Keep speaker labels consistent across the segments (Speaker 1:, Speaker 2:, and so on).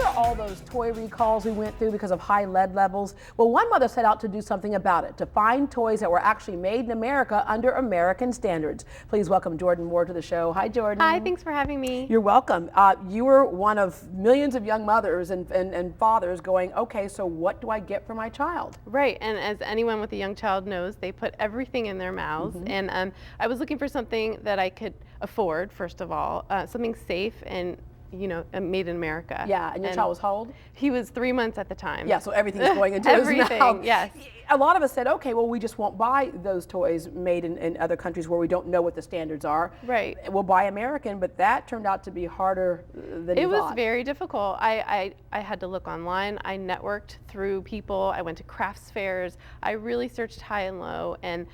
Speaker 1: Remember all those toy recalls we went through because of high lead levels? Well, one mother set out to do something about it, to find toys that were actually made in America under American standards. Please welcome Jordan Moore to the show. Hi, Jordan.
Speaker 2: Hi, thanks for having me.
Speaker 1: You're welcome. You were one of millions of young mothers and fathers going, okay, so what do I get for my child?
Speaker 2: Right, and as anyone with a young child knows, they put everything in their mouths. And I was looking for something that I could afford, first of all, something safe and made in America.
Speaker 1: Yeah, and your child was how old?
Speaker 2: He was 3 months at the time.
Speaker 1: Yeah, so everything's going into his mouth.
Speaker 2: Everything, yes.
Speaker 1: A lot of us said, okay, well, we just won't buy those toys made in other countries where we don't know what the standards are.
Speaker 2: Right.
Speaker 1: We'll buy American, but that turned out to be harder than you
Speaker 2: thought. It was very difficult. I had to look online. I networked through people. I went to crafts fairs. I really searched high and low, and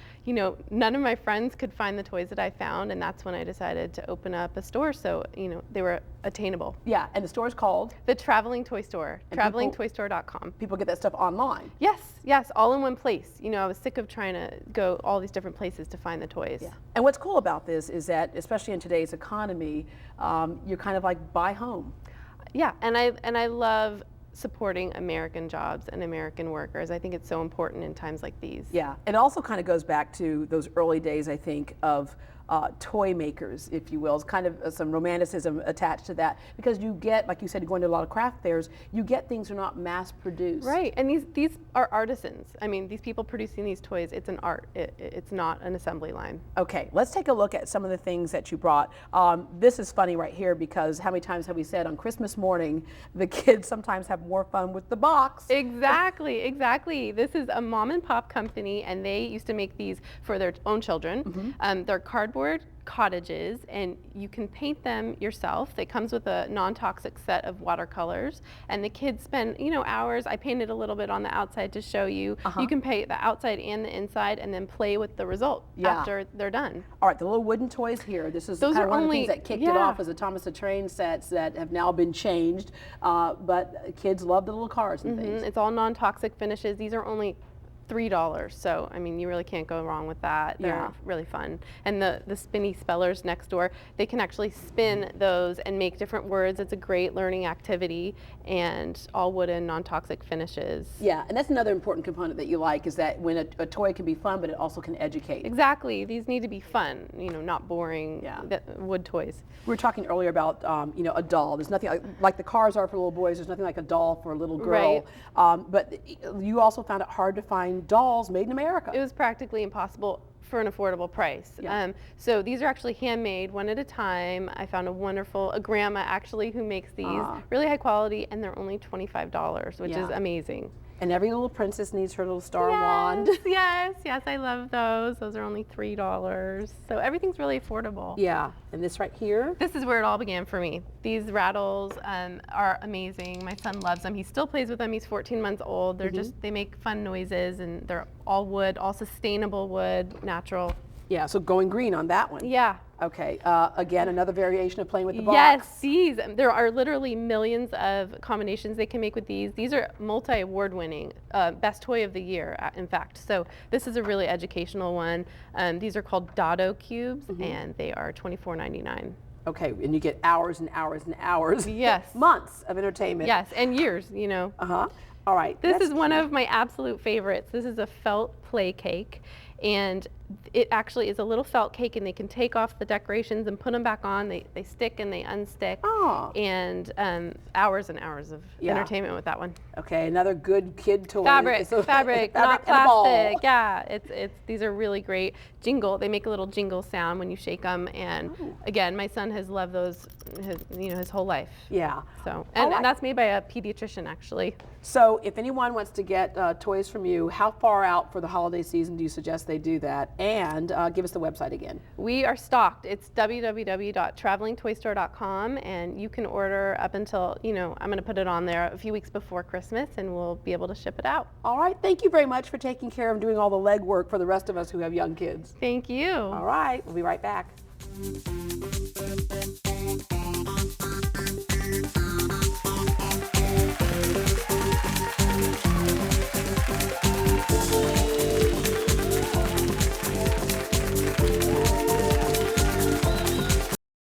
Speaker 2: none of my friends could find the toys that I found, and that's when I decided to open up a store so they were attainable.
Speaker 1: Yeah, and the store's called?
Speaker 2: The Traveling Toy Store, travelingtoystore.com.
Speaker 1: People get that stuff online?
Speaker 2: Yes, all in one place. I was sick of trying to go all these different places to find the toys.
Speaker 1: Yeah. And what's cool about this is that, especially in today's economy, you're kind of like buy home.
Speaker 2: Yeah, and I love supporting American jobs and American workers. I think it's so important in times like these.
Speaker 1: Yeah, it also kind of goes back to those early days, I think, of toy makers, if you will. It's kind of some romanticism attached to that, because you get, like you said, going to a lot of craft fairs, you get things that are not mass produced.
Speaker 2: Right, and these are artisans. I mean, these people producing these toys, it's an art. It's not an assembly line.
Speaker 1: Okay, let's take a look at some of the things that you brought. This is funny right here, because how many times have we said on Christmas morning, the kids sometimes have more fun with the box.
Speaker 2: Exactly. This is a mom and pop company, and they used to make these for their own children. They're cardboard cottages, and you can paint them yourself. It comes with a non-toxic set of watercolors, and the kids spend hours. I painted a little bit on the outside to show you. You can paint the outside and the inside and then play with the result after they're done.
Speaker 1: All right, the little wooden toys here, this is kind of one of the things that kicked it off as the Thomas the Train sets that have now been changed, but kids love the little cars and things.
Speaker 2: It's all non-toxic finishes. These are only $3, so I mean, you really can't go wrong with that. They're really fun. And the spinny spellers next door, they can actually spin those and make different words. It's a great learning activity, and all wooden, non-toxic finishes.
Speaker 1: Yeah, and that's another important component that you like, is that when a toy can be fun, but it also can educate.
Speaker 2: Exactly. These need to be fun, not boring wood toys.
Speaker 1: We were talking earlier about a doll. There's nothing like the cars are for little boys. There's nothing like a doll for a little girl.
Speaker 2: Right.
Speaker 1: But you also found it hard to find dolls made in America.
Speaker 2: It was practically impossible for an affordable price. So these are actually handmade, one at a time. I found a grandma actually who makes these, really high quality, and they're only $25, which is amazing.
Speaker 1: And every little princess needs her little star wand.
Speaker 2: Yes, I love those. Those are only $3. So everything's really affordable.
Speaker 1: Yeah, and this right here?
Speaker 2: This is where it all began for me. These rattles are amazing. My son loves them. He still plays with them. He's 14 months old. They're they make fun noises, and they're all wood, all sustainable wood, natural.
Speaker 1: Yeah, so going green on that one.
Speaker 2: Yeah.
Speaker 1: Okay, again, another variation of playing with the box.
Speaker 2: Yes, these. There are literally millions of combinations they can make with these. These are multi-award winning, best toy of the year, in fact. So this is a really educational one. These are called Dado cubes, and they are $24.99.
Speaker 1: Okay, and you get hours and hours and hours.
Speaker 2: Yes.
Speaker 1: Months of entertainment.
Speaker 2: Yes, and years,
Speaker 1: All right.
Speaker 2: This is one of my absolute favorites. This is a felt play cake, and it actually is a little felt cake, and they can take off the decorations and put them back on. They stick and they unstick, and hours and hours of entertainment with that one.
Speaker 1: Okay, another good kid toy.
Speaker 2: Fabric, not plastic. Yeah, these are really great. Jingle. They make a little jingle sound when you shake them, and again, my son has loved those his whole life.
Speaker 1: Yeah.
Speaker 2: So and that's made by a pediatrician actually.
Speaker 1: So if anyone wants to get toys from you, how far out for the holiday season do you suggest they do that? And give us the website again.
Speaker 2: We are stocked. It's www.travelingtoystore.com, and you can order up until, I'm going to put it on there a few weeks before Christmas, and we'll be able to ship it out.
Speaker 1: All right. Thank you very much for taking care of doing all the legwork for the rest of us who have young kids.
Speaker 2: Thank you.
Speaker 1: All right. We'll be right back.